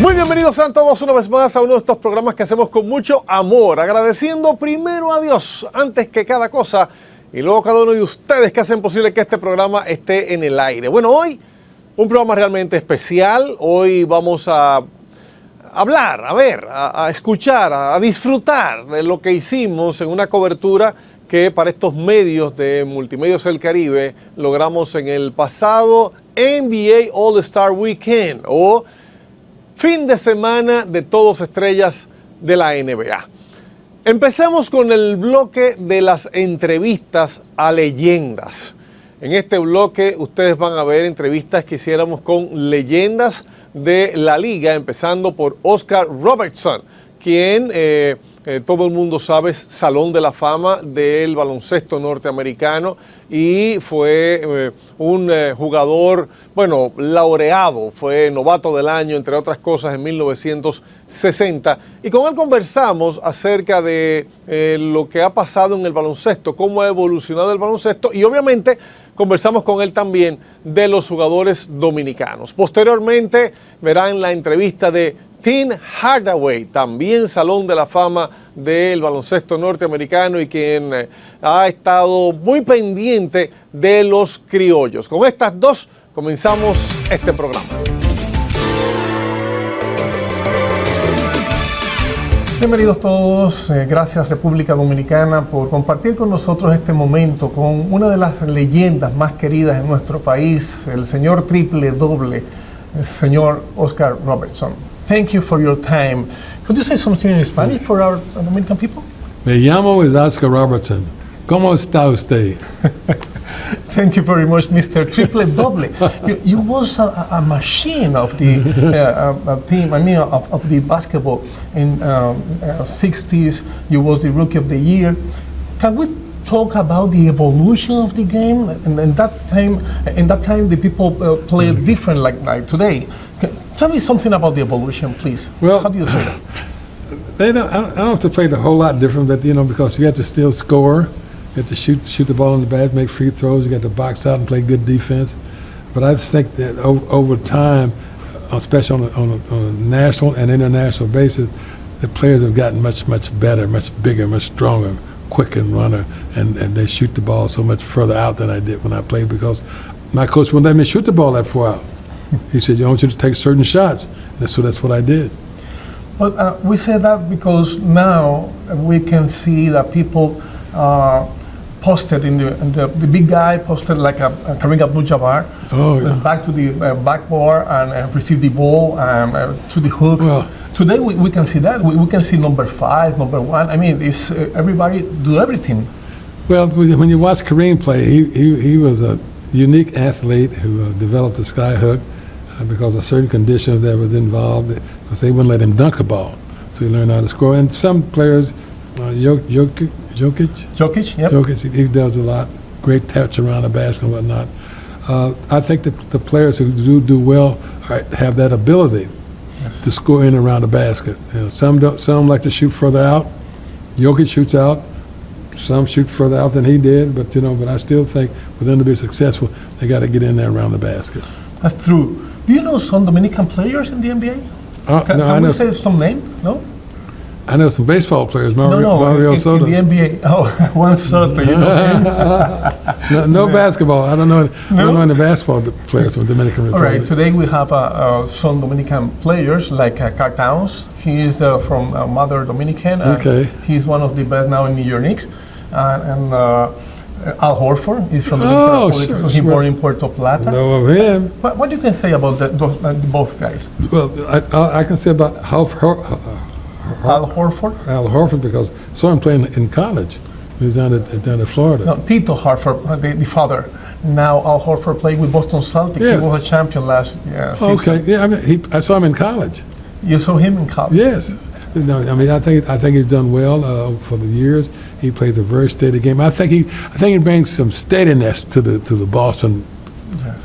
Muy bienvenidos sean todos una vez más a uno de estos programas que hacemos con mucho amor, agradeciendo primero a Dios antes que cada cosa y luego a cada uno de ustedes que hacen posible que este programa esté en el aire. Bueno, hoy un programa realmente especial. Hoy vamos a hablar, a escuchar, a disfrutar de lo que hicimos en una cobertura que para estos medios de Multimedios del Caribe logramos en el pasado NBA All-Star Weekend o fin de semana de todos estrellas de la NBA. Empecemos con el bloque de las entrevistas a leyendas. En este bloque ustedes van a ver entrevistas que hiciéramos con leyendas de la liga, empezando por Oscar Robertson, quien todo el mundo sabe es Salón de la Fama del baloncesto norteamericano y fue un jugador, bueno, laureado, fue novato del año, entre otras cosas, en 1960. Y con él conversamos acerca de lo que ha pasado en el baloncesto, cómo ha evolucionado el baloncesto y obviamente conversamos con él también de los jugadores dominicanos. Posteriormente verán la entrevista de Tim Hardaway, también Salón de la Fama del baloncesto norteamericano y quien ha estado muy pendiente de los criollos. Con estas dos comenzamos este programa. Bienvenidos todos, gracias República Dominicana por compartir con nosotros este momento con una de las leyendas más queridas en nuestro país, el señor triple doble, el señor Oscar Robertson. Thank you for your time. Could you say something in Spanish for our Dominican people? Me llamo Oscar Robertson. ¿Cómo está usted? Thank you very much, Mr. Triple Double. You was a machine of the team. I mean, of the basketball in 60s. You was the Rookie of the Year. Can we talk about the evolution of the game? And in that time, the people played different like today. Tell me something about the evolution, please. Well, how do you say that? I don't have to play a whole lot different, but because you have to still score, you have to shoot the ball in the basket, make free throws, you got to box out and play good defense. But I just think that over time, especially on a national and international basis, the players have gotten much better, much bigger, much stronger, quick and runner, and they shoot the ball so much further out than I did when I played because my coach wouldn't let me shoot the ball that far out. He said, I want you to take certain shots. And so that's what I did. Well, we say that because now we can see that people posted in the big guy posted like a Kareem Abdul-Jabbar back to the backboard and receive the ball to the hook. Well, today we can see that. We can see number 5, number 1. I mean, it's everybody do everything. Well, when you watch Kareem play, he was a unique athlete who developed the sky hook because of certain conditions that was involved, because they wouldn't let him dunk a ball. So he learned how to score. And some players, Jokic, yep. Jokic, he does a lot. Great touch around the basket and whatnot. I think the players who do well have that ability to score in and around the basket. Some like to shoot further out. Jokic shoots out. Some shoot further out than he did, but I still think for them to be successful, they got to get in there around the basket. That's true. Do you know some Dominican players in the NBA? Can we say some name? No? I know some baseball players. Mario Soto. In the NBA. Oh, Juan Soto. You know him? no basketball. I don't know any basketball players from Dominican Republic. All right. Today we have some Dominican players like Carl Towns. He is from Mother Dominican. Okay. He's one of the best now in New York Knicks. And Al Horford is from the Dominican Republic. He born in Puerto Plata. Know of him. What do you can say about both guys? Well, I can say about Al Horford? Al Horford because I saw him playing in college. He was down at Florida. No, Tito Horford, the father. Now Al Horford played with Boston Celtics. Yeah. He was a champion last season. Okay, yeah, I mean, I saw him in college. You saw him in college? Yes. No, I mean, I think he's done well for the years. He plays a very steady game. I think he brings some steadiness to the Boston,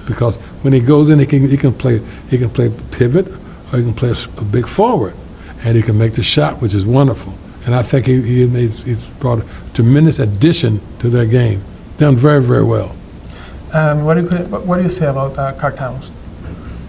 because when he goes in, he can play pivot, or he can play a big forward, and he can make the shot, which is wonderful. And I think he's brought a tremendous addition to their game. Done very, very well. And what do you say about Carl Towns?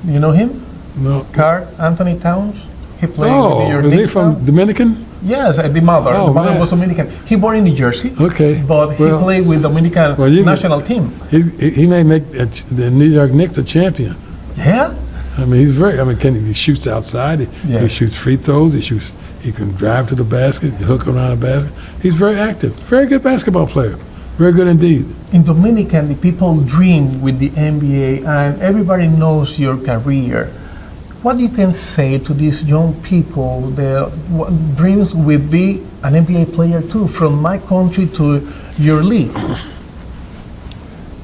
Do you know him? No. Carl Anthony Towns. He played with your is he Knicks from now? Dominican? Yes, the mother. Oh, the mother man. was Dominican. He born in New Jersey. Okay. But he played with Dominican national team. He may make the New York Knicks a champion. Yeah. I mean, he shoots outside. He shoots free throws. He can drive to the basket. He hook around the basket. He's very active. Very good basketball player. Very good indeed. In Dominican, the people dream with the NBA, and everybody knows your career. What you can say to these young people that dreams with be an NBA player too, from my country to your league?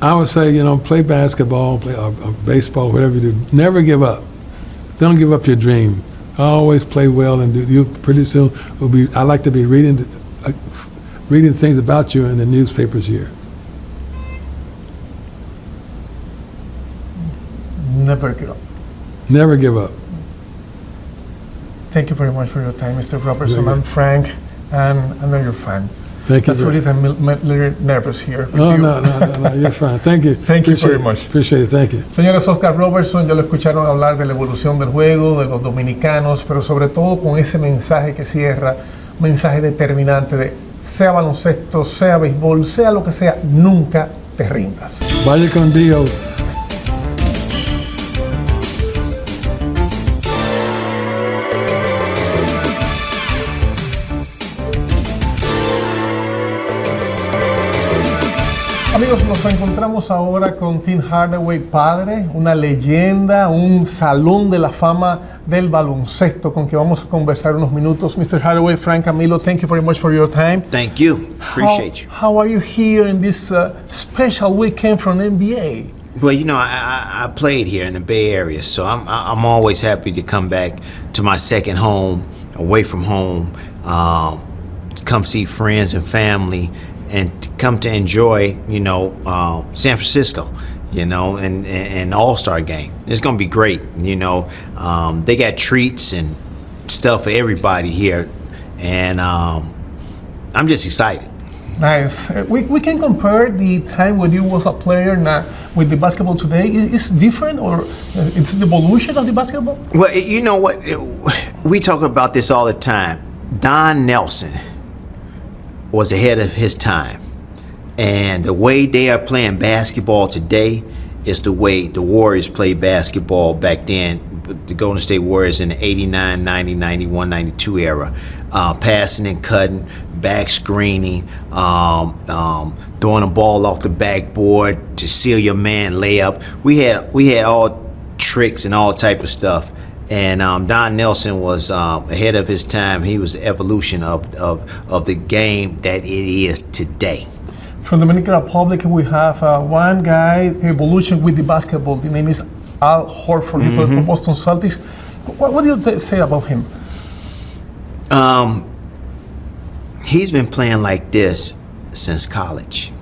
I would say, play basketball, play baseball, whatever you do. Never give up. Don't give up your dream. Always play well, and you pretty soon will be. I like to be reading things about you in the newspapers here. Never give up. Never give up. Thank you very much for your time, Mr. Robertson. I'm Frank, and I know you're a fan. Thank you. That's what it is. I'm a little nervous here. Oh, no, you're fine. Thank you. Thank you very much. Appreciate it. Thank you. Señores, Oscar Robertson, ya lo escucharon hablar de la evolución del juego, de los dominicanos, pero sobre todo con ese mensaje que cierra, un mensaje determinante de sea baloncesto, sea béisbol, sea lo que sea, nunca te rindas. Vaya con Dios. Amigos, nos encontramos ahora con Tim Hardaway padre, una leyenda, un salón de la fama del baloncesto con que vamos a conversar unos minutos. Mr. Hardaway, Frank, Camilo, thank you very much for your time. Thank you. Appreciate you. How are you here in this special weekend from NBA? Well, I played here in the Bay Area, so I'm always happy to come back to my second home, away from home, to come see friends and family, and to come to enjoy, San Francisco, and All-Star game. It's gonna be great. They got treats and stuff for everybody here, and I'm just excited. Nice. We can compare the time when you was a player now with the basketball today. Is different, or it's the evolution of the basketball? Well, you know what? We talk about this all the time. Don Nelson was ahead of his time. And the way they are playing basketball today is the way the Warriors played basketball back then, the Golden State Warriors in the 89, 90, 91, 92 era. Passing and cutting, back screening, throwing the ball off the backboard to seal your man layup. We had all tricks and all type of stuff. And Don Nelson was ahead of his time. He was the evolution of the game that it is today. From the Dominican Republic, we have one guy, evolution with the basketball. The name is Al Horford. He played for Boston Celtics. What do you say about him? He's been playing like this since college.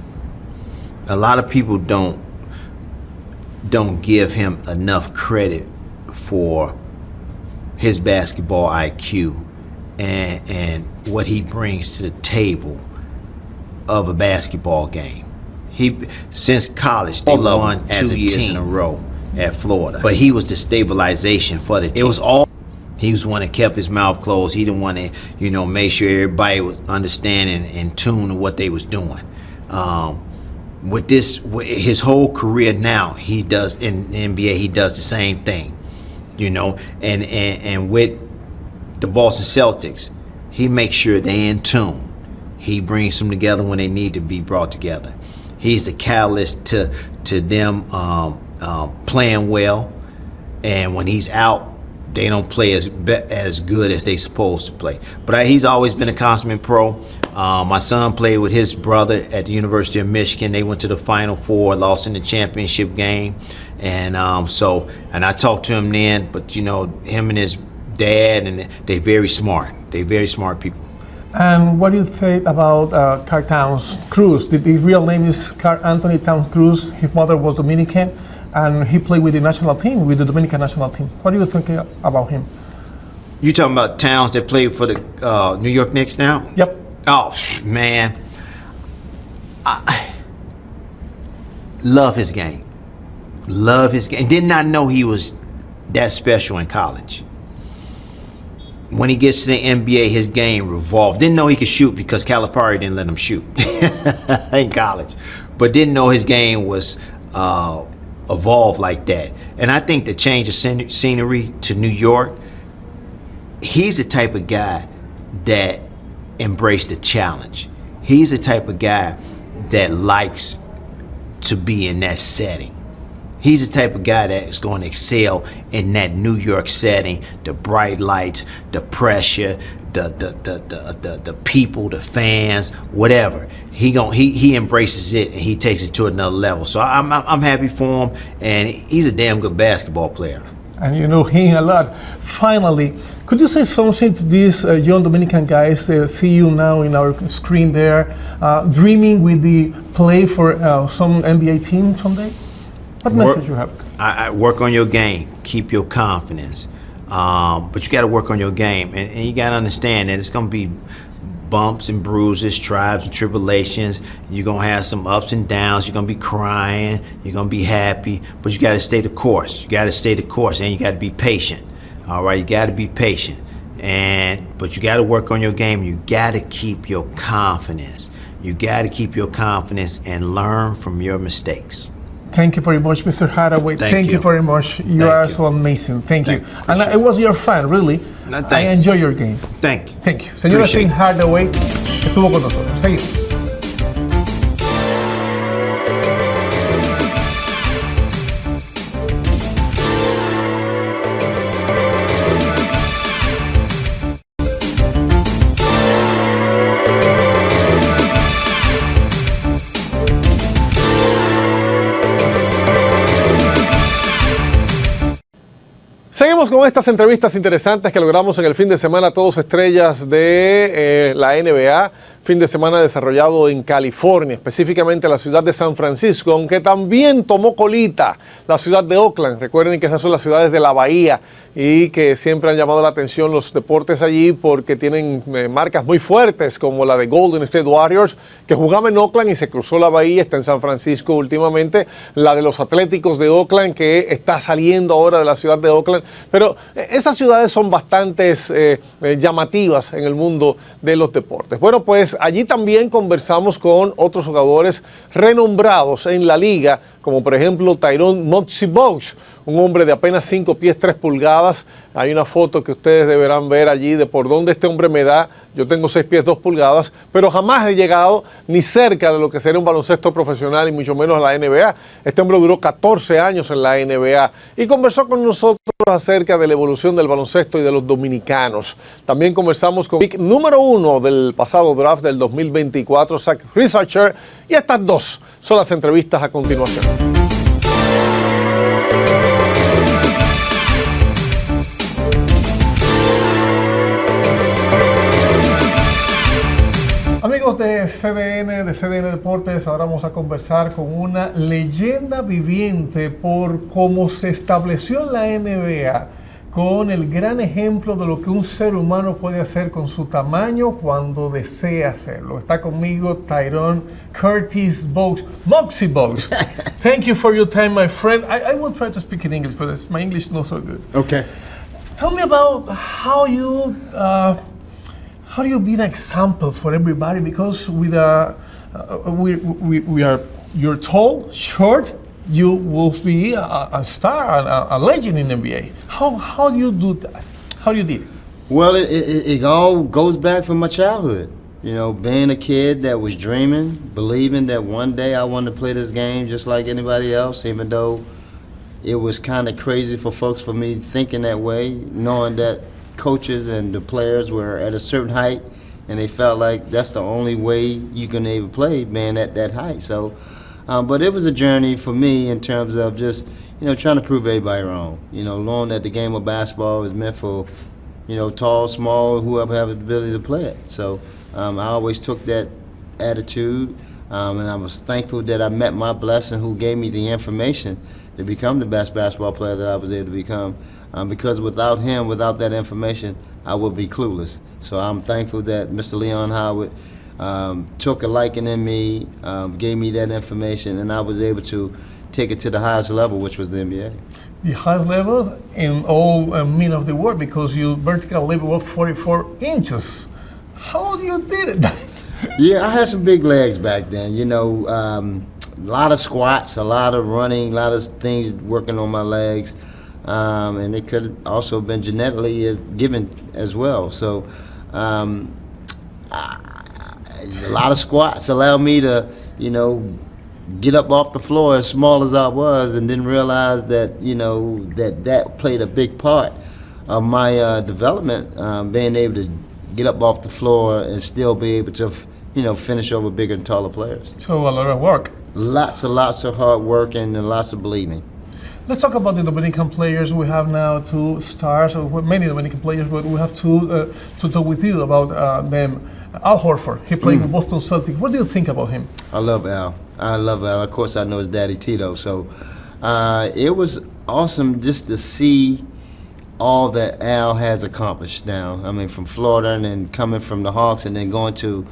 A lot of people don't give him enough credit for his basketball IQ and what he brings to the table of a basketball game. Since college, they won 2 years in a row at Florida. But he was the stabilization for the team. It was all. He was one that kept his mouth closed. He didn't want to, make sure everybody was understanding and in tune to what they was doing. With his whole career now, he does in the NBA. He does the same thing, and with the Boston Celtics, he makes sure they're in tune. He brings them together when they need to be brought together. He's the catalyst to them playing well, and when he's out, they don't play as good as they supposed to play. But he's always been a consummate pro. My son played with his brother at the University of Michigan. They went to the Final Four, lost in the championship game, and I talked to him then. But him and his dad, and they're very smart. They're very smart people. And what do you think about Carl Towns Cruz? The real name is Carl Anthony Towns Cruz. His mother was Dominican, and he played with the national team, with the Dominican national team. What do you think about him? You talking about Towns that played for the New York Knicks now? Yep. Oh, man. I love his game. Love his game. Did not know he was that special in college. When he gets to the NBA, his game revolved. Didn't know he could shoot because Calipari didn't let him shoot in college, but didn't know his game was evolved like that. And I think the change of scenery to New York, he's the type of guy that embraced the challenge. He's the type of guy that likes to be in that setting. He's the type of guy that is going to excel in that New York setting, the bright lights, the pressure, the people, the fans, whatever. He embraces it and he takes it to another level. So I'm happy for him, and he's a damn good basketball player. And you know him a lot. Finally, could you say something to these young Dominican guys? They see you now in our screen there, dreaming with the play for some NBA team someday? What message you have? I work on your game. Keep your confidence. But you got to work on your game. And you got to understand that it's going to be bumps and bruises, trials and tribulations. You're going to have some ups and downs. You're going to be crying. You're going to be happy. But you got to stay the course. You got to stay the course. And you got to be patient. All right? You got to be patient. But you got to work on your game. You got to keep your confidence. You got to keep your confidence and learn from your mistakes. Thank you very much, Mr. Haraway. Thank you very much. You are so amazing. Thank you. And I was your fan, really. I enjoy your game. Thank you. Thank you. Señor Tim Hardaway estuvo con nosotros. Seguimos. Seguimos con estas entrevistas interesantes que logramos en el fin de semana, todos estrellas de la NBA, fin de semana desarrollado en California, específicamente la ciudad de San Francisco, aunque también tomó colita la ciudad de Oakland. Recuerden que esas son las ciudades de la bahía y que siempre han llamado la atención los deportes allí porque tienen marcas muy fuertes como la de Golden State Warriors, que jugaba en Oakland y se cruzó la bahía, está en San Francisco últimamente, la de los Atléticos de Oakland, que está saliendo ahora de la ciudad de Oakland. Pero esas ciudades son bastante llamativas en el mundo de los deportes. Bueno, pues allí también conversamos con otros jugadores renombrados en la liga, como por ejemplo Tyrone Moxie Bogues, un hombre de apenas 5 pies 3 pulgadas. Hay una foto que ustedes deberán ver allí de por dónde este hombre me da. Yo tengo 6 pies 2 pulgadas, pero jamás he llegado ni cerca de lo que sería un baloncesto profesional y mucho menos la NBA. Este hombre duró 14 años en la NBA y conversó con nosotros acerca de la evolución del baloncesto y de los dominicanos. También conversamos con el pick número 1 del pasado draft del 2024, Zach Researcher, y estas dos son las entrevistas a continuación. Amigos de CDN Deportes, ahora vamos a conversar con una leyenda viviente por cómo se estableció en la NBA, con el gran ejemplo de lo que un ser humano puede hacer con su tamaño cuando desea hacerlo. Está conmigo Tyrone Curtis Bogues, Moxie Bogues. Thank you for your time, my friend. I will try to speak in English, but my English is not so good. Okay. Tell me about how do you be an example for everybody? Because with you're tall, short, you will be a star, a legend in the NBA. How do you do that? How do you did it? Well, it all goes back from my childhood. You know, being a kid that was dreaming, believing that one day I wanted to play this game just like anybody else, even though it was kind of crazy for me thinking that way, knowing that coaches and the players were at a certain height and they felt like that's the only way you can even play, being at that height. So, but it was a journey for me in terms of just, you know, trying to prove everybody wrong. You know, knowing that the game of basketball is meant for, you know, tall, small, whoever have the ability to play it. So I always took that attitude, and I was thankful that I met my blessing who gave me the information to become the best basketball player that I was able to become. Because without him, without that information, I would be clueless. So I'm thankful that Mr. Leon Howard took a liking in me, gave me that information, and I was able to take it to the highest level, which was the NBA. The highest levels in all mean of the word, because you vertical level of 44 inches. How you did it? Yeah, I had some big legs back then. You know, a lot of squats, a lot of running, a lot of things working on my legs, and it could have also been genetically given as well. So, a lot of squats allowed me to, you know, get up off the floor as small as I was, and then realize that, you know, that played a big part of my development, being able to get up off the floor and still be able to, you know, finish over bigger and taller players. So a lot of work. Lots of hard work and lots of believing. Let's talk about the Dominican players. We have now two stars, or many Dominican players, but we have to talk with you about them. Al Horford, he played with Boston Celtics. What do you think about him? I love Al. Of course, I know his daddy Tito. So it was awesome just to see all that Al has accomplished now. I mean, from Florida and then coming from the Hawks and then going to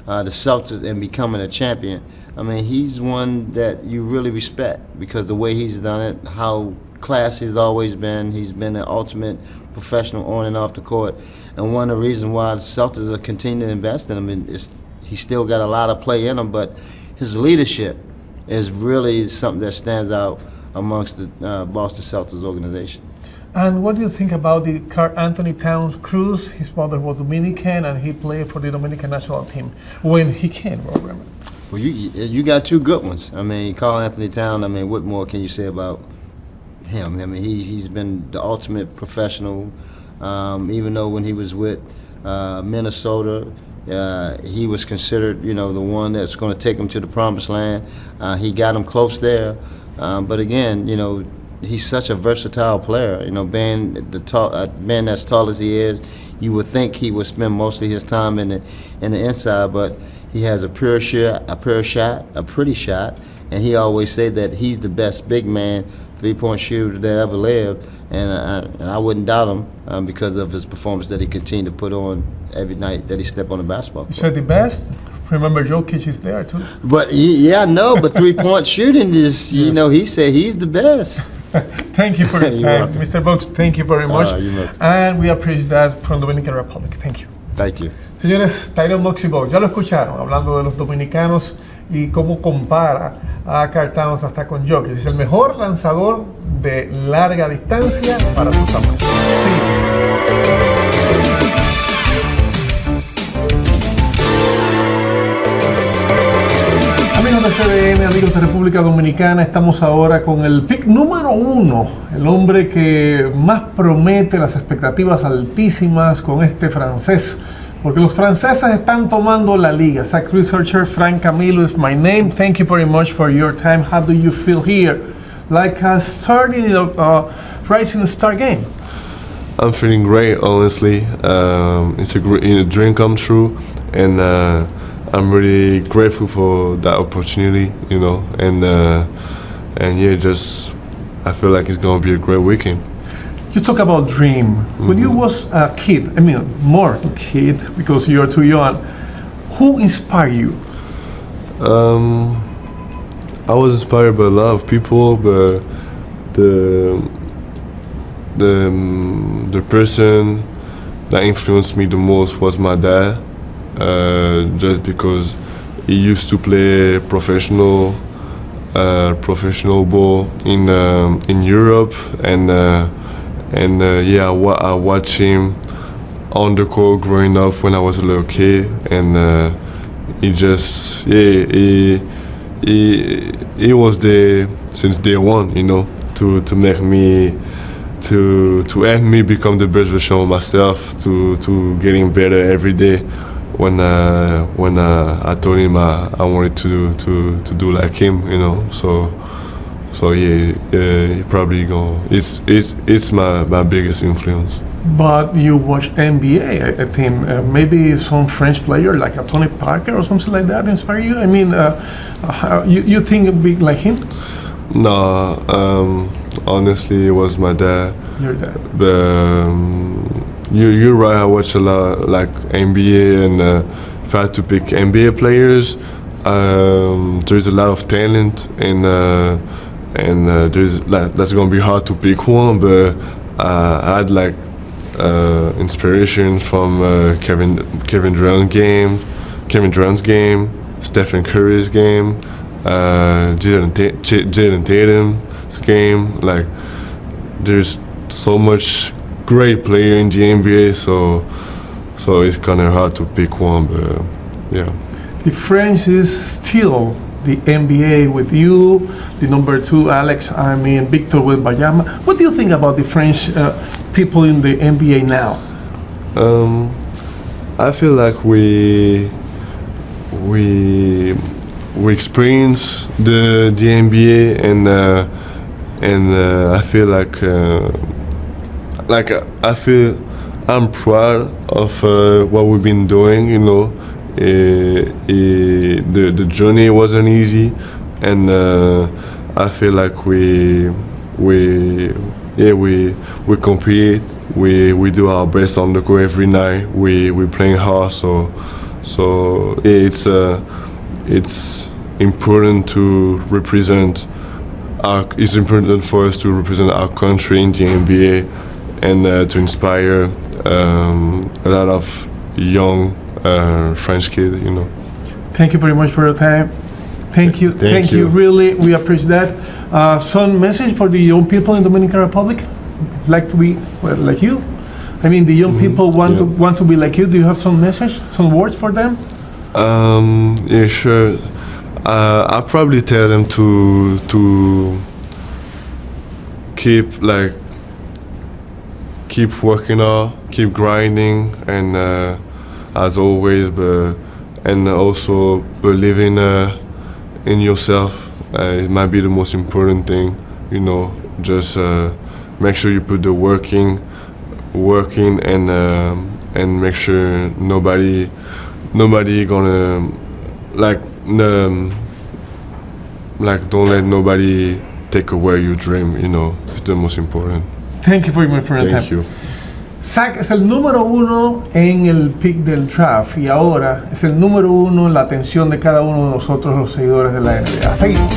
the Celtics and becoming a champion. I mean, he's one that you really respect because the way he's done it, how classy he's always been. He's been an ultimate professional on and off the court. And one of the reasons why the Celtics are continuing to invest in him is he's still got a lot of play in him, but his leadership is really something that stands out amongst the Boston Celtics organization. And what do you think about the Karl Anthony Towns Cruz? His father was Dominican, and he played for the Dominican national team when he came. Remember? Well, you got two good ones. I mean, Karl Anthony Towns. I mean, what more can you say about him? I mean, he's been the ultimate professional. Even though when he was with Minnesota, he was considered, you know, the one that's going to take him to the promised land. He got him close there, but again, you know, he's such a versatile player. You know, being as tall as he is, you would think he would spend most of his time in the inside, but he has a pretty shot, and he always said that he's the best big man three-point shooter that ever lived, and I wouldn't doubt him because of his performance that he continued to put on every night that he stepped on the basketball court. You said the best? Remember, Jokic is there too. But yeah, no, but three-point shooting is, you know, he said he's the best. Thank you for your time, Mr. Box. Thank you very much. And we appreciate that from Dominican Republic. Thank you. Thank you. Señores, Tyrone Moxie Box, ya lo escucharon, hablando de los dominicanos y cómo compara a Karl Towns hasta con Jokic. Es el mejor lanzador de larga distancia para su tamaño. Amigos de CDN, amigos de República Dominicana, estamos ahora con el pick número 1, el hombre que más promete, las expectativas altísimas con este francés, porque los franceses están tomando la liga. Zach Researcher, Frank Camilo is my name. Thank you very much for your time. How do you feel here? Like starting a rising star game? I'm feeling great, honestly. It's a dream come true, and I'm really grateful for that opportunity, you know, and yeah, just I feel like it's gonna be a great weekend. You talk about dream. When you was a kid, I mean more kid because you're too young, who inspired you? I was inspired by a lot of people, but the person that influenced me the most was my dad. Just because he used to play professional ball in Europe, and yeah, I watched him on the court growing up when I was a little kid, and he just he was there since day one, you know, to make me to help me become the best version of myself, to getting better every day. When I told him I wanted to do like him, you know, so yeah, he probably it's my biggest influence. But you watch NBA, I think maybe some French player like a Tony Parker or something like that inspire you. I mean, you think big like him? No, honestly, it was my dad. Your dad. You're right. I watch a lot like NBA, and if I had to pick NBA players, there's a lot of talent, and that's gonna be hard to pick one, but I had like inspiration from Kevin Durant's game, Stephen Curry's game, Jaden Tatum's game. Like, there's so much great player in the NBA, so it's kind of hard to pick one, but yeah. The French is still the NBA with you, the number 2 Alex, Victor with Bayama. What do you think about the French people in the NBA now? I feel like we experience the NBA, and I feel I feel I'm proud of what we've been doing. You know, the journey wasn't easy, and I feel like we compete. We do our best on the court every night. We playing hard, so it's important to represent. It's important for us to represent our country in the NBA, and to inspire a lot of young French kids. You know. Thank you very much for your time. Thank you. Thank you. Really, we appreciate that. Some message for the young people in Dominican Republic, like to be like you. I mean, the young people want to be like you. Do you have some message, some words for them? Yeah, sure. I'll probably tell them to keep working hard, keep grinding, and as always, and also believe in yourself. It might be the most important thing, you know. Just make sure you put the working, and make sure nobody gonna don't let nobody take away your dream. You know, it's the most important. Thank you very much for your time. Thank you. Zach es el número 1 en el pick del draft y ahora es el número 1 en la atención de cada uno de nosotros, los seguidores de la NBA. Seguimos.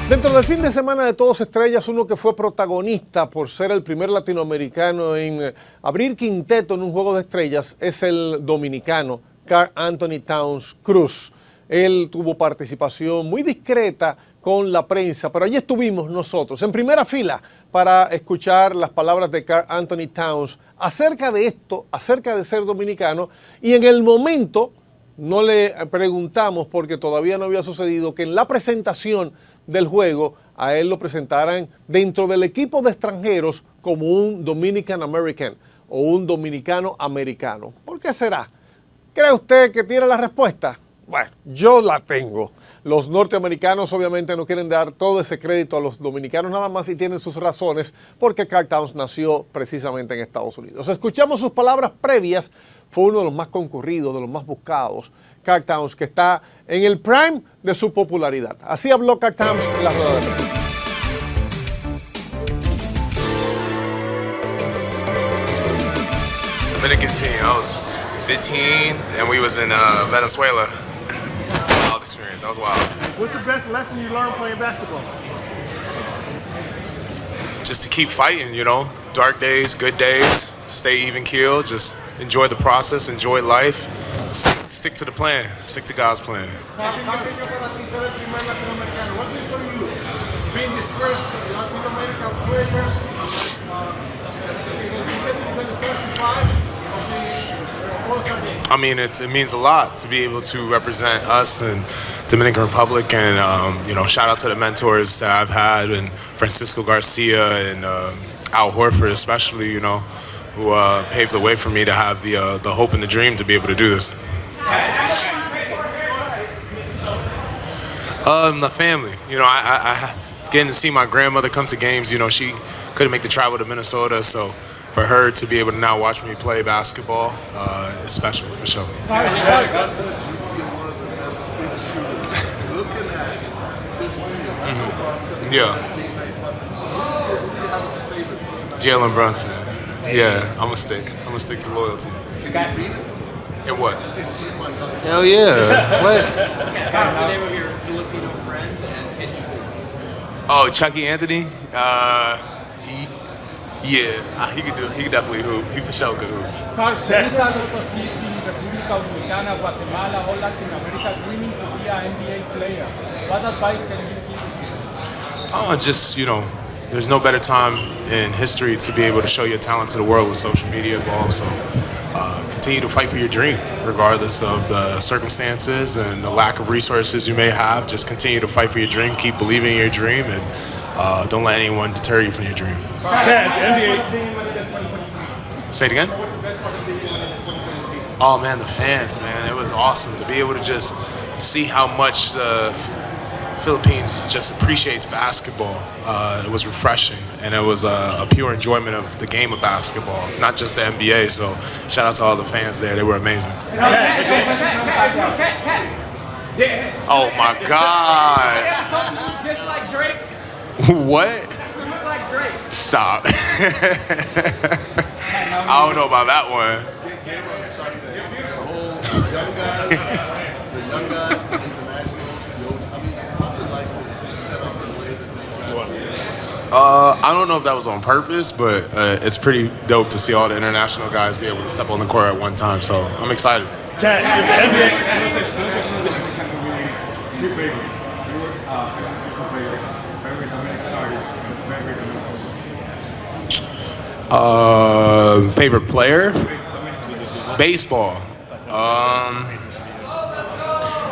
Dentro del fin de semana de Todos Estrellas, uno que fue protagonista por ser el primer latinoamericano en abrir quinteto en un juego de estrellas es el dominicano Karl Anthony Towns Cruz. Él tuvo participación muy discreta con la prensa, pero allí estuvimos nosotros en primera fila para escuchar las palabras de Karl Anthony Towns acerca de esto, acerca de ser dominicano, y en el momento no le preguntamos, porque todavía no había sucedido, que en la presentación del juego a él lo presentaran dentro del equipo de extranjeros como un Dominican American o un dominicano americano. ¿Por qué será? ¿Cree usted que tiene la respuesta? Bueno, yo la tengo. Los norteamericanos obviamente no quieren dar todo ese crédito a los dominicanos nada más, y tienen sus razones, porque Karl Towns nació precisamente en Estados Unidos. Escuchamos sus palabras previas. Fue uno de los más concurridos, de los más buscados. Karl Towns, que está en el prime de su popularidad. Así habló Karl Towns en la rueda de prensa. Dominican team. I was 15 and we was in Venezuela. Wild experience. That was wild. What's the best lesson you learned playing basketball? Just to keep fighting, you know. Dark days, good days. Stay even keeled. Just enjoy the process. Enjoy life. Stick to the plan. Stick to God's plan. What do you for you? Being the first Latin American players. I mean, it means a lot to be able to represent us in Dominican Republic, and you know, shout out to the mentors that I've had, and Francisco Garcia and Al Horford especially, you know, who paved the way for me to have the hope and the dream to be able to do this. The family, you know, I getting to see my grandmother come to games. You know, she couldn't make the travel to Minnesota, so for her to be able to now watch me play basketball is special for sure. Yeah. Jalen Brunson. Yeah, I'm gonna stick to loyalty. And what? Hell yeah. What? What's the name of your Filipino friend and you? Oh, Chucky Anthony? Yeah, he could definitely hoop. He for sure could hoop. ¿Tienes algo por Fiji, República Dominicana, Guatemala, or Latin America dreaming to be an NBA player? What advice can you give? Oh, just, there's no better time in history to be able to show your talent to the world with social media involved. So continue to fight for your dream, regardless of the circumstances and the lack of resources you may have. Just continue to fight for your dream, keep believing in your dream, and don't let anyone deter you from your dream. Say it again? Oh man, the fans, man. It was awesome to be able to just see how much the Philippines just appreciates basketball. It was refreshing, and it was a pure enjoyment of the game of basketball, not just the NBA. So shout out to all the fans there. They were amazing. Oh my God. Just like Drake. What? You look like Drake. Stop. I don't know about that one. I don't know if that was on purpose, but it's pretty dope to see all the international guys be able to step on the court at one time. So I'm excited. Favorite player? Baseball.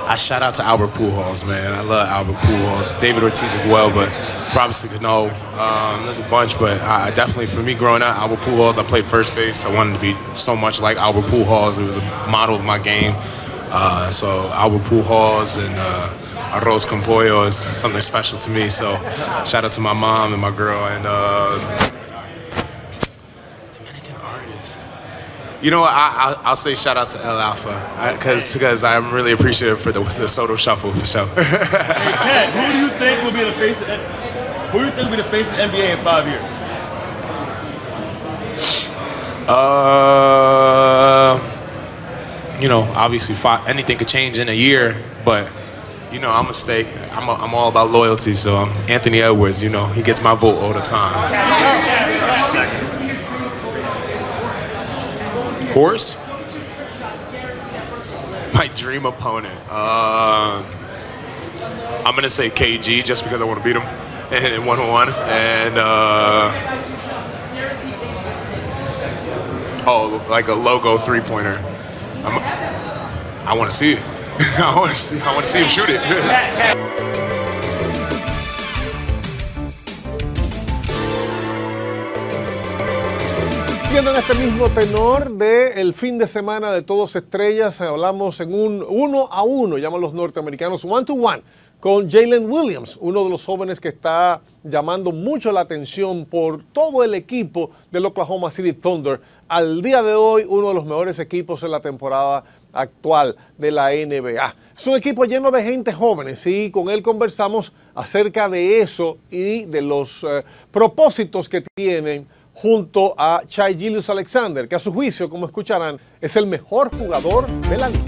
I shout out to Albert Pujols, man. I love Albert Pujols. David Ortiz as well, but Robinson Cano. There's a bunch, but I definitely, for me growing up, Albert Pujols, I played first base. I wanted to be so much like Albert Pujols. It was a model of my game. So Albert Pujols and arroz con pollo is something special to me. So shout out to my mom and my girl. And Dominican artist. You know what? I'll say shout out to El Alfa because I'm really appreciative for the Soto Shuffle for sure. Hey, who do you think will be the face of the NBA in 5 years? Obviously anything could change in a year, but I'm all about loyalty. So Anthony Edwards, he gets my vote all the time. Horse? My dream opponent. I'm gonna say KG just because I want to beat him in 1-on-1. And like a logo 3-pointer. I want to see it. I want to see him shoot it. Siguiendo en este mismo tenor del fin de semana de Todos Estrellas, hablamos en un 1-a-1, llaman los norteamericanos, 1-to-1, con Jalen Williams, uno de los jóvenes que está llamando mucho la atención por todo el equipo del Oklahoma City Thunder. Al día de hoy, uno de los mejores equipos en la temporada actual de la NBA. Es un equipo lleno de gente jóvenes y con él conversamos acerca de eso y de los propósitos que tienen junto a Shai Gilgeous-Alexander, que a su juicio, como escucharán, es el mejor jugador de la liga.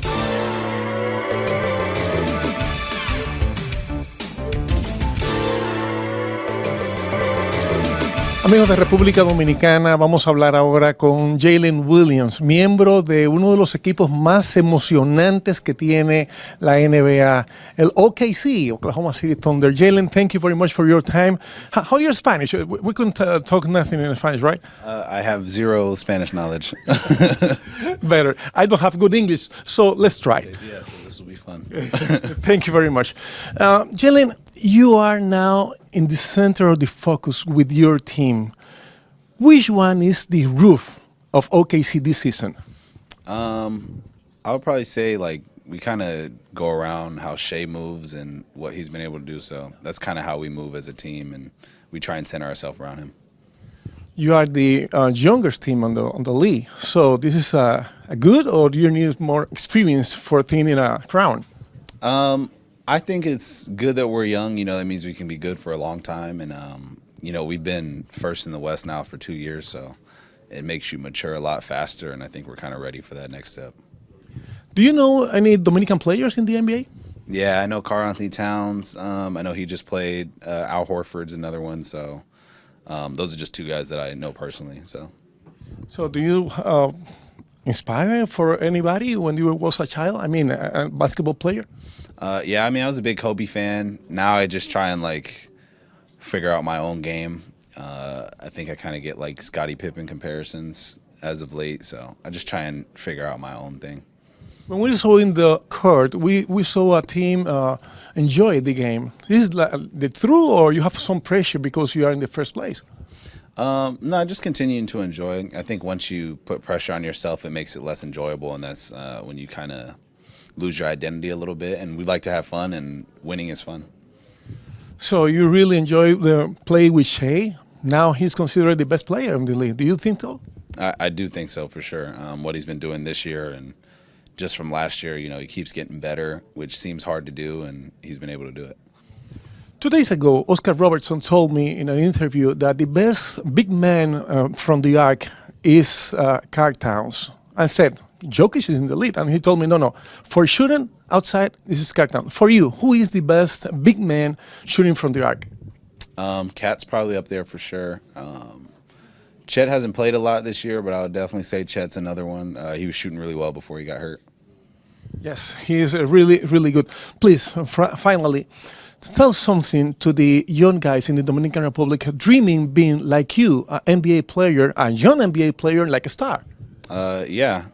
Amigos de República Dominicana, vamos a hablar ahora con Jalen Williams, miembro de uno de los equipos más emocionantes que tiene la NBA, el OKC, Oklahoma City Thunder. Jalen, thank you very much for your time. How are you Spanish? We couldn't talk nothing in Spanish, right? I have zero Spanish knowledge. Better. I don't have good English, so let's try. Yeah, so this will be fun. Thank you very much. Jalen, you are now in the center of the focus with your team. Which one is the roof of OKC this season? I would probably say we kind of go around how Shai moves and what he's been able to do. So that's kind of how we move as a team, and we try and center ourselves around him. You are the youngest team on the league. So this is a good, or do you need more experience for attaining a crown? I think it's good that we're young. You know, that means we can be good for a long time. And, you know, we've been first in the West now for 2 years, so it makes you mature a lot faster, and I think we're kind of ready for that next step. Do you know any Dominican players in the NBA? Yeah, I know Karl Anthony Towns. I know he just played. Al Horford's another one. So those are just two guys that I know personally. So do you inspire for anybody when you was a child? I mean, a basketball player? Yeah, I mean, I was a big Kobe fan. Now I just try and, like, figure out my own game. I think I kind of get, like, Scottie Pippen comparisons as of late. So I just try and figure out my own thing. When we saw in the court, we saw a team enjoy the game. Is the true, or you have some pressure because you are in the first place? No, just continuing to enjoy. I think once you put pressure on yourself, it makes it less enjoyable, and that's when you kind of lose your identity a little bit. And we like to have fun, and winning is fun. So you really enjoy the play with Shea? Now he's considered the best player in the league. Do you think so? I do think so, for sure. What he's been doing this year and just from last year, you know, he keeps getting better, which seems hard to do, and he's been able to do it. 2 days ago, Oscar Robertson told me in an interview that the best big man from the arc is Karl Towns. I said, Jokic is in the lead. And he told me, no. For shooting outside, this is Karl Towns. For you, who is the best big man shooting from the arc? Cat's probably up there for sure. Chet hasn't played a lot this year, but I would definitely say Chet's another one. He was shooting really well before he got hurt. Yes, he is really, really good. Please, finally, tell something to the young guys in the Dominican Republic dreaming being like you, an NBA player, a young NBA player, like a star. Yeah,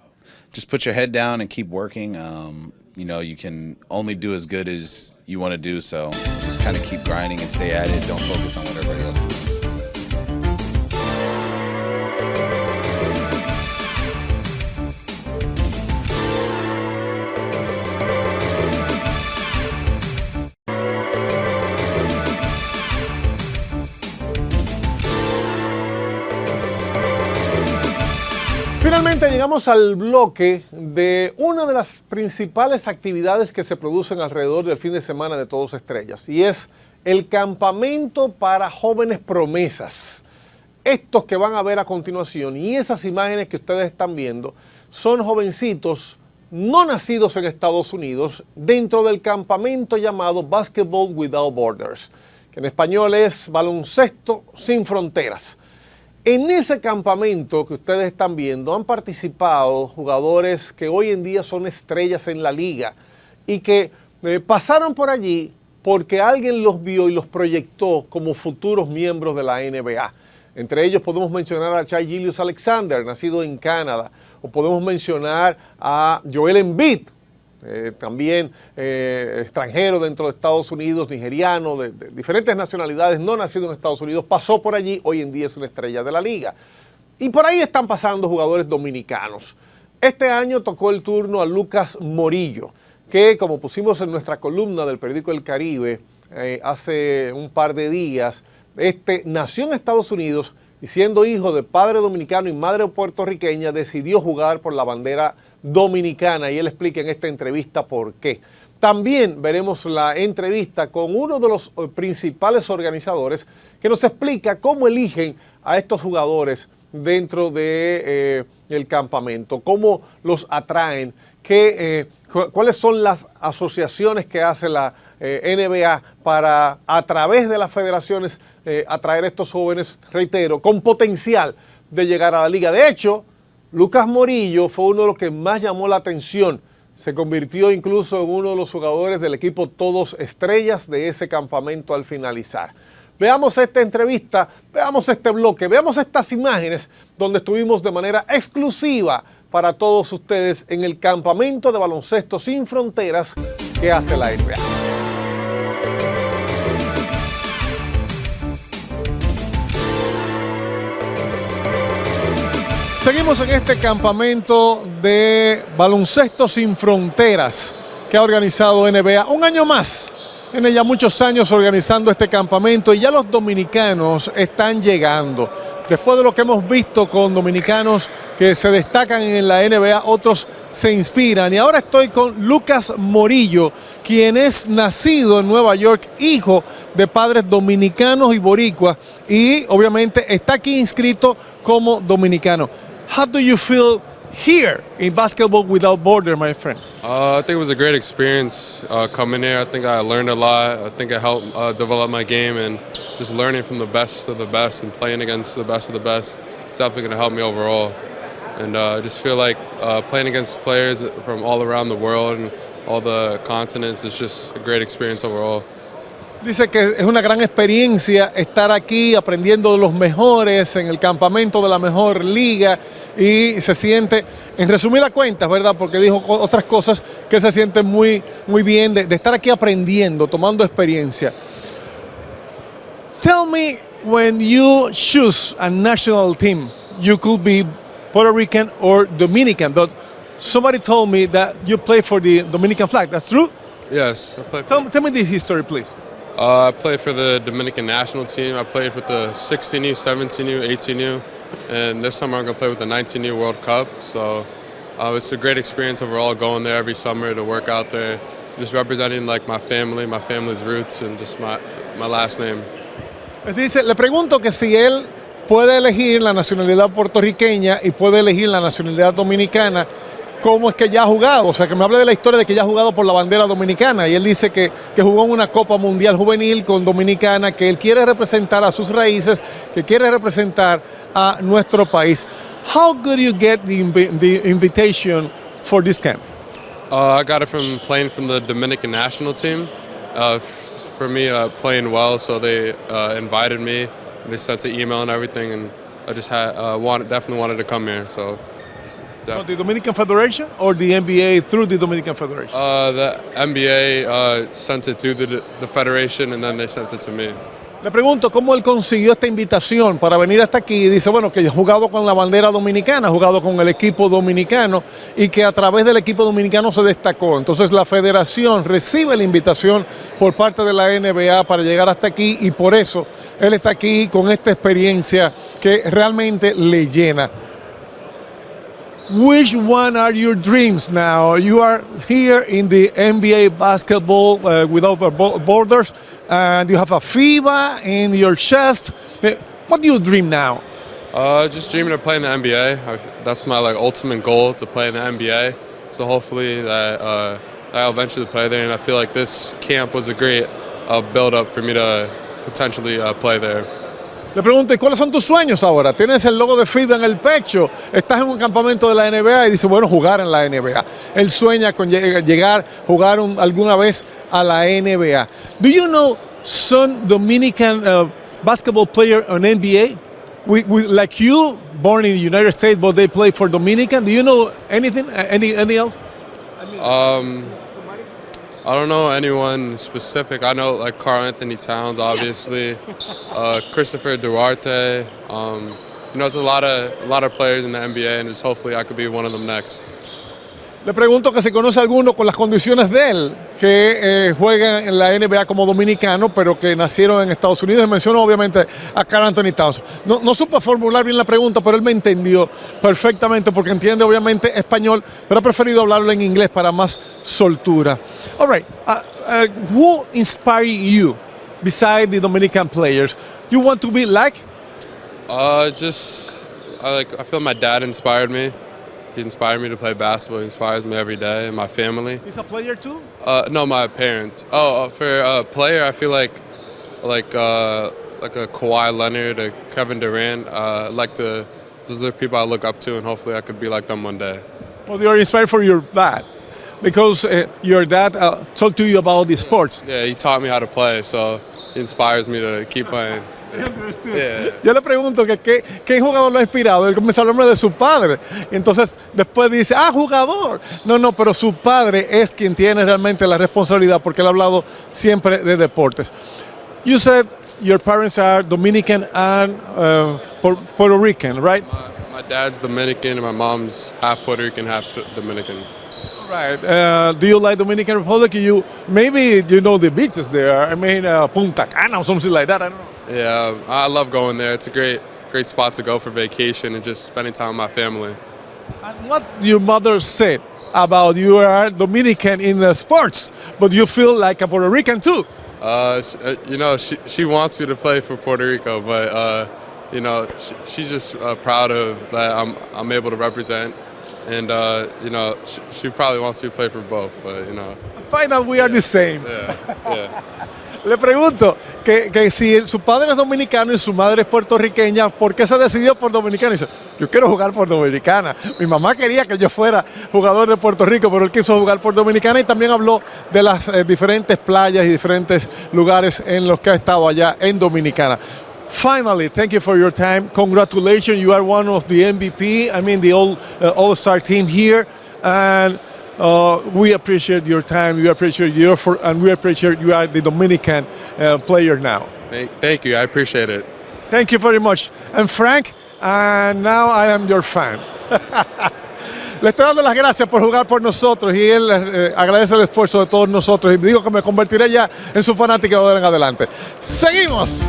just put your head down and keep working. You know, you can only do as good as you want to do, so just kind of keep grinding and stay at it. Don't focus on what everybody else is doing. Finalmente llegamos al bloque de una de las principales actividades que se producen alrededor del fin de semana de Todos Estrellas, y es el campamento para jóvenes promesas. Estos que van a ver a continuación y esas imágenes que ustedes están viendo son jovencitos no nacidos en Estados Unidos dentro del campamento llamado Basketball Without Borders, que en español es baloncesto sin fronteras. En ese campamento que ustedes están viendo han participado jugadores que hoy en día son estrellas en la liga y que pasaron por allí porque alguien los vio y los proyectó como futuros miembros de la NBA. Entre ellos podemos mencionar a Shai Gilgeous-Alexander, nacido en Canadá, o podemos mencionar a Joel Embiid, también extranjero dentro de Estados Unidos, nigeriano, de diferentes nacionalidades, no nacido en Estados Unidos, pasó por allí, hoy en día es una estrella de la liga. Y por ahí están pasando jugadores dominicanos. Este año tocó el turno a Lucas Morillo, que como pusimos en nuestra columna del periódico El Caribe hace un par de días, nació en Estados Unidos y siendo hijo de padre dominicano y madre puertorriqueña, decidió jugar por la bandera dominicana, y él explica en esta entrevista por qué. También veremos la entrevista con uno de los principales organizadores que nos explica cómo eligen a estos jugadores dentro de el campamento, cómo los atraen, cuáles son las asociaciones que hace la NBA para, a través de las federaciones, atraer a estos jóvenes, reitero, con potencial de llegar a la liga. De hecho, Lucas Morillo fue uno de los que más llamó la atención. Se convirtió incluso en uno de los jugadores del equipo Todos Estrellas de ese campamento al finalizar. Veamos esta entrevista, veamos este bloque, veamos estas imágenes donde estuvimos de manera exclusiva para todos ustedes en el campamento de baloncesto sin fronteras que hace la NBA. Seguimos en este campamento de baloncesto sin fronteras que ha organizado NBA. Un año más, tiene ya muchos años organizando este campamento y ya los dominicanos están llegando. después de lo que hemos visto con dominicanos que se destacan en la NBA, otros se inspiran. Y ahora estoy con Lucas Morillo, quien es nacido en Nueva York, hijo de padres dominicanos y boricuas, y obviamente está aquí inscrito como dominicano. How do you feel here in Basketball Without Borders, my friend? I think it was a great experience coming here. I think I learned a lot. I think it helped develop my game, and just learning from the best of the best and playing against the best of the best is definitely going to help me overall. And I just feel like playing against players from all around the world and all the continents is just a great experience overall. Dice que es una gran experiencia estar aquí aprendiendo de los mejores en el campamento de la mejor liga y se siente, en resumidas cuentas, ¿verdad? Porque dijo otras cosas que se siente muy bien de estar aquí aprendiendo, tomando experiencia. Tell me, when you choose a national team, you could be Puerto Rican or Dominican, but somebody told me that you play for the Dominican flag. That's true? Yes, I play for Tell me this history, please. I played for the Dominican national team. I played with the 16U, 17U, 18U, and this summer I'm going to play with the 19U World Cup. So it's a great experience overall, going there every summer to work out there, just representing like my family's roots, and just my last name. Dice, le pregunto que si él puede elegir la nacionalidad puertorriqueña y puede elegir la nacionalidad dominicana, cómo es que ya ha jugado, o sea, que me hable de la historia de que ya ha jugado por la bandera dominicana, y él dice que jugó en una Copa Mundial Juvenil con Dominicana, que él quiere representar a sus raíces, que quiere representar a nuestro país. How could you get the invitation for this camp? I got it from playing from the Dominican national team. For me, playing well, so they invited me. They sent an email and everything, and I just definitely wanted to come here. So. The Dominican Federation or the NBA through the Dominican Federation? The NBA sent it through the Federation, and then they sent it to me. Le pregunto cómo él consiguió esta invitación para venir hasta aquí, y dice, bueno, que ha jugado con la bandera dominicana, ha jugado con el equipo dominicano y que a través del equipo dominicano se destacó. Entonces la federación recibe la invitación por parte de la NBA para llegar hasta aquí, y por eso él está aquí con esta experiencia que realmente le llena. Which one are your dreams now? You are here in the NBA Basketball Without Borders, and you have a FIBA in your chest. What do you dream now? Just dreaming of playing the NBA. That's my ultimate goal, to play in the NBA. So hopefully that I'll eventually play there, and I feel like this camp was a great build-up for me to potentially play there. Le pregunto, ¿y cuáles son tus sueños ahora? Tienes el logo de FIBA en el pecho, estás en un campamento de la NBA y dice, bueno, jugar en la NBA. Él sueña con jugar alguna vez a la NBA. Do you know some Dominican basketball player on NBA? Like you, born in the United States, but they play for Dominican. Do you know anything, any else? I don't know anyone specific. I know like Karl Anthony Towns, obviously, Christopher Duarte. There's a lot of players in the NBA, and just hopefully I could be one of them next. Le pregunto que si conoce alguno con las condiciones de él, que juegan en la NBA como dominicano, pero que nacieron en Estados Unidos. Y mencionó obviamente a Karl Anthony Towns. No supe formular bien la pregunta, pero él me entendió perfectamente porque entiende obviamente español, pero ha preferido hablarlo en inglés para más soltura. All right, who inspired you besides the Dominican players? You want to be like? I feel my dad inspired me. He inspired me to play basketball. He inspires me every day, and my family. He's a player too? No, my parents. For a player, I feel like a Kawhi Leonard, a Kevin Durant. Those are people I look up to, and hopefully I could be like them one day. Well, you're inspired for your dad, because your dad talked to you about the sports. Yeah, he taught me how to play, so he inspires me to keep playing. Yeah. Yo le pregunto que qué jugador lo ha inspirado. Él comienza a hablarme de su padre. Y entonces después dice, jugador. No, pero su padre es quien tiene realmente la responsabilidad, porque él ha hablado siempre de deportes. You said your parents are Dominican and Puerto Rican, right? My dad's Dominican and my mom's half Puerto Rican, half Dominican. Right. Do you like Dominican Republic? Maybe you know the beaches there. I mean, Punta Cana or something like that. I don't know. Yeah, I love going there. It's a great great spot to go for vacation and just spending time with my family. And what your mother said about you are Dominican in the sports, but you feel like a Puerto Rican too. You know, she wants me to play for Puerto Rico, but you know, she's just proud of that I'm able to represent, and you know, she probably wants me to play for both, but you know. Final, we are the same. Yeah. Le pregunto que si su padre es dominicano y su madre es puertorriqueña, ¿por qué se decidió por dominicana? Y dice, yo quiero jugar por Dominicana. Mi mamá quería que yo fuera jugador de Puerto Rico, pero él quiso jugar por Dominicana, y también habló de las diferentes playas y diferentes lugares en los que ha estado allá en Dominicana. Finally, thank you for your time. Congratulations, you are one of the MVP. I mean, the all-star team here, and we appreciate your time. We appreciate your effort, and we appreciate you are the Dominican player now. Thank you. I appreciate it. Thank you very much. And Frank, now I am your fan. Le estoy dando las gracias por jugar por nosotros, y él agradece el esfuerzo de todos nosotros, y digo que me convertiré ya en su fanático de ahora en adelante. ¡Seguimos!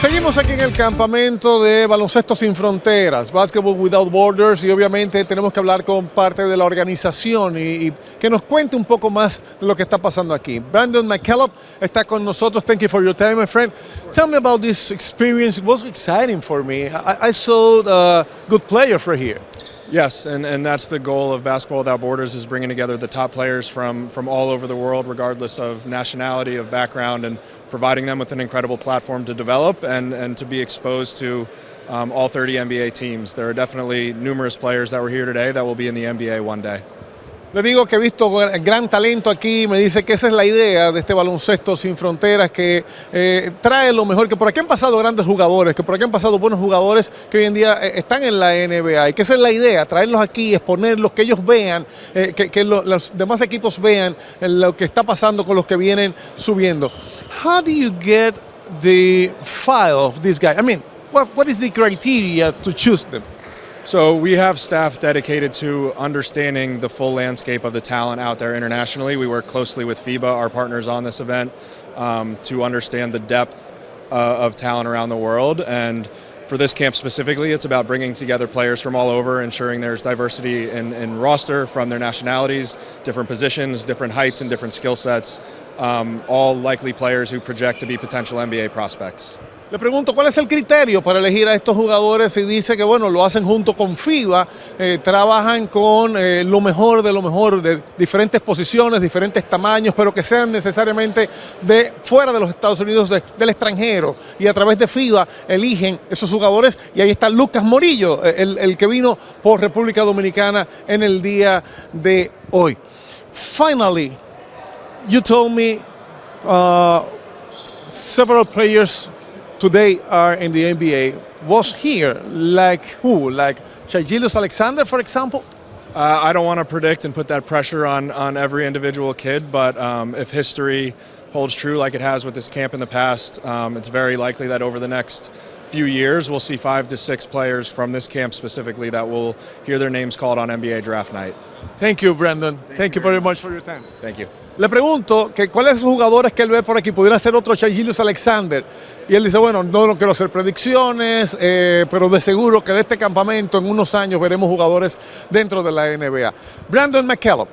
Seguimos aquí en el campamento de Baloncesto Sin Fronteras, Basketball Without Borders, y obviamente tenemos que hablar con parte de la organización y que nos cuente un poco más de lo que está pasando aquí. Brandon McKellop está con nosotros. Thank you for your time, my friend. Tell me about this experience. It was exciting for me. I saw a good player for here. Yes, and that's the goal of Basketball Without Borders, is bringing together the top players from all over the world, regardless of nationality, of background, and providing them with an incredible platform to develop and to be exposed to all 30 NBA teams. There are definitely numerous players that were here today that will be in the NBA one day. Le digo que he visto gran talento aquí, me dice que esa es la idea de este Baloncesto Sin Fronteras, que trae lo mejor, que por aquí han pasado grandes jugadores, que por aquí han pasado buenos jugadores que hoy en día están en la NBA, y que esa es la idea, traerlos aquí, exponerlos, que ellos vean, que los demás equipos vean lo que está pasando con los que vienen subiendo. How do you get the file of this guy? I mean, what is the criteria to choose them? So we have staff dedicated to understanding the full landscape of the talent out there internationally. We work closely with FIBA, our partners on this event, to understand the depth of talent around the world. And for this camp specifically, it's about bringing together players from all over, ensuring there's diversity in roster from their nationalities, different positions, different heights, and different skill sets, all likely players who project to be potential NBA prospects. Le pregunto cuál es el criterio para elegir a estos jugadores, y dice que bueno, lo hacen junto con FIBA, trabajan con lo mejor de diferentes posiciones, diferentes tamaños, pero que sean necesariamente de fuera de los Estados Unidos, del extranjero, y a través de FIBA eligen esos jugadores, y ahí está Lucas Morillo, el que vino por República Dominicana en el día de hoy. Finally, you told me several players today are in the NBA. Was here, like who? Like Shai Gilgeous-Alexander, for example? I don't want to predict and put that pressure on every individual kid, but if history holds true like it has with this camp in the past, it's very likely that over the next few years we'll see 5 to 6 players from this camp specifically that will hear their names called on NBA draft night. Thank you, Brandon. Thank you very much for your time. Thank you. Le pregunto que cuáles son los jugadores que él ve por aquí. Pudiera ser otro Shai Gilgeous-Alexander. Y él dice, bueno, no quiero hacer predicciones, pero de seguro que de este campamento en unos años veremos jugadores dentro de la NBA. Brandon McKellop,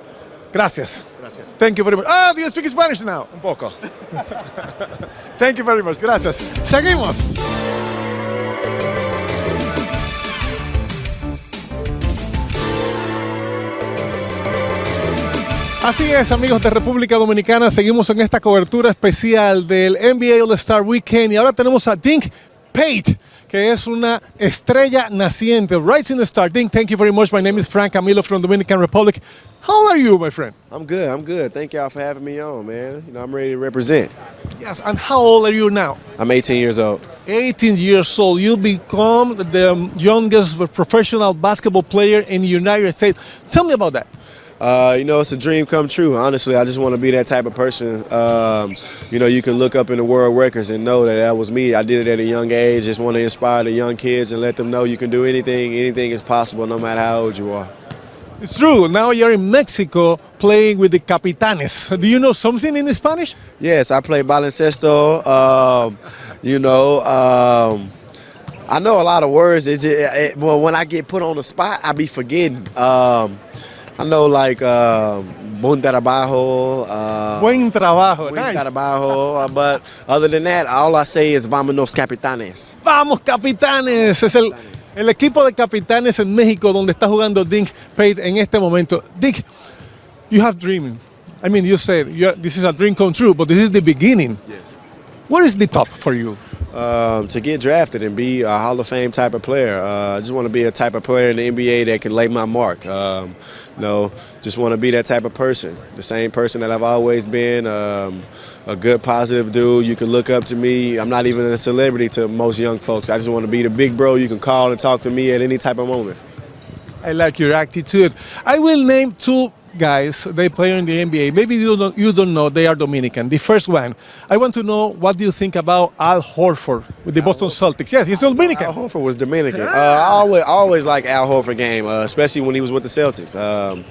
gracias. Gracias. Thank you very much. Do you speak Spanish now? Un poco. Thank you very much. Gracias. Seguimos. Así es, amigos de República Dominicana, seguimos en esta cobertura especial del NBA All-Star Weekend, y ahora tenemos a Dink Pate, que es una estrella naciente, rising star. Dink, thank you very much. My name is Frank Camilo from Dominican Republic. How old are you, my friend? I'm good. Thank y'all for having me on, man. You know, I'm ready to represent. Yes, and how old are you now? I'm 18 years old. 18 years old. You become the youngest professional basketball player in the United States. Tell me about that. You know, it's a dream come true. Honestly, I just want to be that type of person. You know, you can look up in the world records and know that was me. I did it at a young age. Just want to inspire the young kids and let them know you can do anything. Anything is possible, no matter how old you are. It's true. Now you're in Mexico playing with the Capitanes. Do you know something in Spanish? Yes, I play baloncesto. I know a lot of words. Well, when I get put on the spot, I be forgetting. I know like buen trabajo. Buen trabajo. Buen Nice. trabajo. But other than that, all I say is vámonos capitanes. Vamos, Capitanes. Es el equipo de Capitanes en México donde está jugando Dink Pate en este momento. Dink, you have dreaming. I mean, you said this is a dream come true, but this is the beginning. Yes. What is the top for you? To get drafted and be a Hall of Fame type of player. I just want to be a type of player in the NBA that can lay my mark. Just want to be that type of person, the same person that I've always been, a good, positive dude. You can look up to me. I'm not even a celebrity to most young folks. I just want to be the big bro you can call and talk to me at any type of moment. I like your attitude. I will name two guys, they play in the NBA. Maybe you don't know, they are Dominican. The first one, I want to know what do you think about Al Horford with the Boston Celtics. Yes, he's Dominican. Al Horford was Dominican. I always liked Al Horford game, especially when he was with the Celtics. I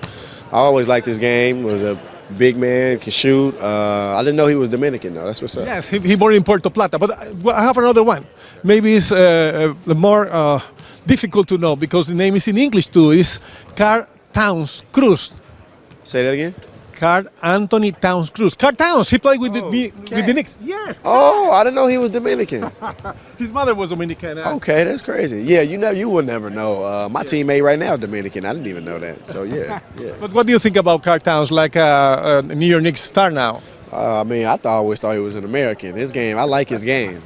always liked his game. Was a big man, can shoot. I didn't know he was Dominican though. That's what's up. Yes, he born in Puerto Plata. But I have another one. Maybe it's the more difficult to know because the name is in English too. It's Karl Towns Cruz. Say that again? Karl Anthony Towns Cruz. Karl Towns, he played with the Knicks. Yes. Oh, I didn't know he was Dominican. His mother was Dominican. Okay, that's crazy. Yeah, you would never know. My teammate right now is Dominican. I didn't even know that. So yeah. But what do you think about Karl Towns, like a New York Knicks star now? I mean, I always thought he was an American. His game, I like his game.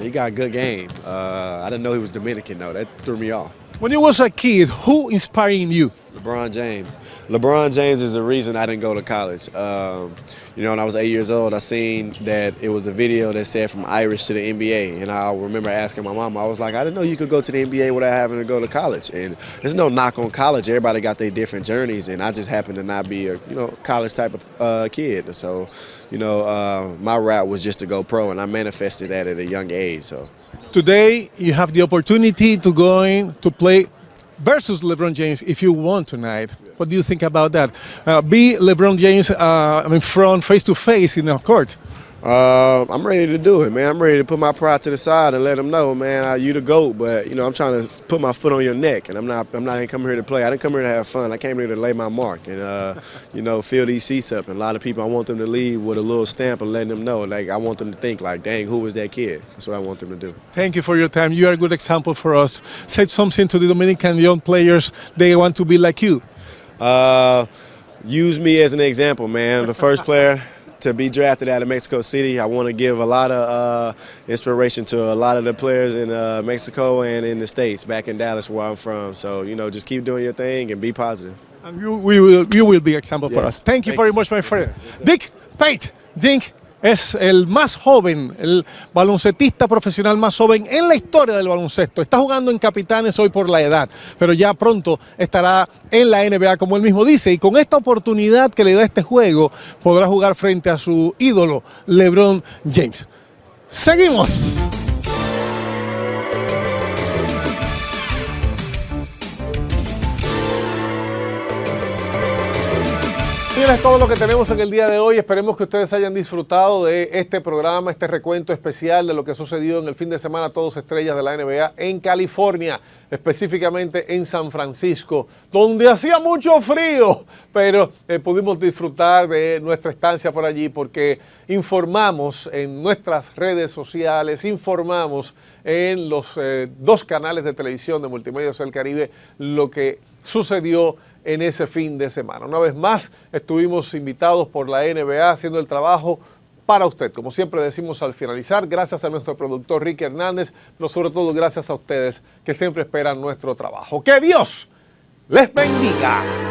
He got a good game. I didn't know he was Dominican though. That threw me off. When you was a kid, who inspired you? LeBron James. LeBron James is the reason I didn't go to college. When I was 8 years old, I seen that it was a video that said from Irish to the NBA. And I remember asking my mom, I was like, I didn't know you could go to the NBA without having to go to college. And there's no knock on college. Everybody got their different journeys. And I just happened to not be a college type of kid. So, my route was just to go pro. And I manifested that at a young age. So today, you have the opportunity to go in to play versus LeBron James if you want tonight. What do you think about that? Be LeBron James from face to face in the court. I'm ready to do it, man. I'm ready to put my pride to the side and let them know, man, you the GOAT, but I'm trying to put my foot on your neck, and I'm not coming here to play. I didn't come here to have fun. I came here to lay my mark and fill these seats up. And a lot of people, I want them to leave with a little stamp and letting them know, like I want them to think, like, dang, who was that kid? That's what I want them to do. Thank you for your time. You are a good example for us. Say something to the Dominican young players. They want to be like you. Use me as an example, man. The first player to be drafted out of Mexico City. I want to give a lot of inspiration to a lot of the players in Mexico and in the States, back in Dallas where I'm from. So, just keep doing your thing and be positive. And you will be example for us. Thank you very much, my friend. Dick Pate. Dink es el más joven, el baloncetista profesional más joven en la historia del baloncesto. Está jugando en Capitanes hoy por la edad, pero ya pronto estará en la NBA, como él mismo dice. Y con esta oportunidad que le da este juego, podrá jugar frente a su ídolo, LeBron James. ¡Seguimos! Es todo lo que tenemos en el día de hoy. Esperemos que ustedes hayan disfrutado de este programa, este recuento especial de lo que sucedió en el fin de semana Todos Estrellas de la NBA en California, específicamente en San Francisco, donde hacía mucho frío, pero pudimos disfrutar de nuestra estancia por allí porque informamos en nuestras redes sociales, informamos en los dos canales de televisión de Multimedios del Caribe lo que sucedió en ese fin de semana. Una vez más, estuvimos invitados por la NBA haciendo el trabajo para usted. Como siempre decimos al finalizar, gracias a nuestro productor Ricky Hernández, pero sobre todo gracias a ustedes que siempre esperan nuestro trabajo. ¡Que Dios les bendiga!